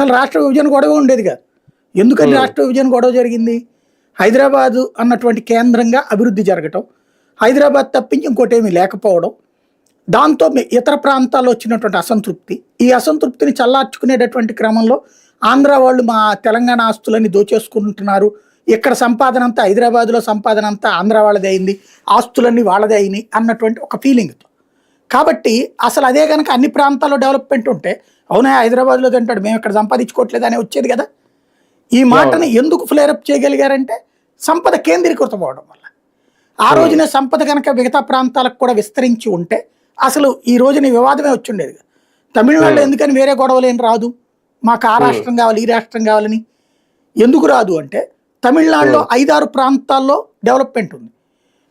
అసలు రాష్ట్ర విభజన గొడవ ఉండేది కాదు. ఎందుకని రాష్ట్ర విభజన గొడవ జరిగింది? హైదరాబాదు అన్నటువంటి కేంద్రంగా అభివృద్ధి జరగటం, హైదరాబాద్ తప్పించి ఇంకోటేమీ లేకపోవడం, దాంతో ఇతర ప్రాంతాల్లో వచ్చినటువంటి అసంతృప్తి, ఈ అసంతృప్తిని చల్లార్చుకునేటటువంటి క్రమంలో ఆంధ్ర వాళ్ళు మా తెలంగాణ ఆస్తులని దోచేసుకుంటున్నారు, ఇక్కడ సంపాదన అంతా హైదరాబాద్లో సంపాదన అంతా ఆంధ్ర వాళ్ళదే అయింది, ఆస్తులన్నీ వాళ్ళదే అయినాయి అన్నటువంటి ఒక ఫీలింగ్తో. కాబట్టి అసలు అదే కనుక అన్ని ప్రాంతాల్లో డెవలప్మెంట్ ఉంటే, అవునా హైదరాబాద్లో తింటాడు మేము ఇక్కడ సంపాదించుకోవట్లేదు అని వచ్చేది కదా. ఈ మాటని ఎందుకు ఫ్లేరప్ చేయగలిగారంటే సంపద కేంద్రీకృతం అవడం వల్ల. ఆ రోజునే సంపద కనుక మిగతా ప్రాంతాలకు కూడా విస్తరించి ఉంటే అసలు ఈ రోజున వివాదమే వచ్చిండేది. తమిళనాడులో ఎందుకని వేరే గొడవలు ఏం రాదు, మాకు ఆ రాష్ట్రం కావాలి ఈ రాష్ట్రం కావాలని ఎందుకు రాదు అంటే, తమిళనాడులో 5-6 ప్రాంతాల్లో డెవలప్మెంట్ ఉంది.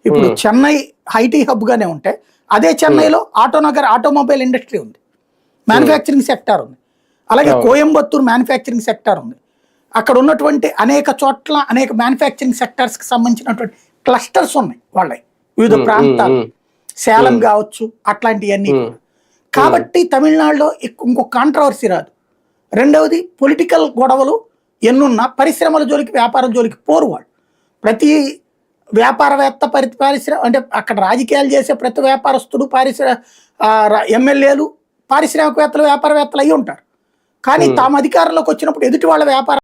ఇప్పుడు చెన్నై ఐటీ హబ్గానే ఉంటే అదే చెన్నైలో ఆటోమొబైల్ ఇండస్ట్రీ ఉంది, మ్యానుఫ్యాక్చరింగ్ సెక్టార్ ఉంది, అలాగే కోయంబత్తూరు మ్యానుఫ్యాక్చరింగ్ సెక్టార్ ఉంది. అక్కడ ఉన్నటువంటి అనేక చోట్ల అనేక మ్యానుఫ్యాక్చరింగ్ సెక్టార్స్కి సంబంధించినటువంటి క్లస్టర్స్ ఉన్నాయి వాళ్ళ వివిధ ప్రాంతాలు, సేలం కావచ్చు అట్లాంటివన్నీ. కాబట్టి తమిళనాడులో ఇంకొక కాంట్రవర్సీ రాదు. రెండవది పొలిటికల్ గొడవలు ఎన్నున్నా పరిశ్రమల జోలికి వ్యాపారం జోలికి పోరు వాళ్ళు. ప్రతి వ్యాపారవేత్త పరిశ్రమ అంటే అక్కడ రాజకీయాలు చేసే ప్రతి వ్యాపారస్తుడు ఎమ్మెల్యేలు పారిశ్రామికవేత్తలు వ్యాపారవేత్తలు అయి ఉంటారు. కానీ తాము అధికారంలోకి వచ్చినప్పుడు ఎదుటి వాళ్ళ వ్యాపారం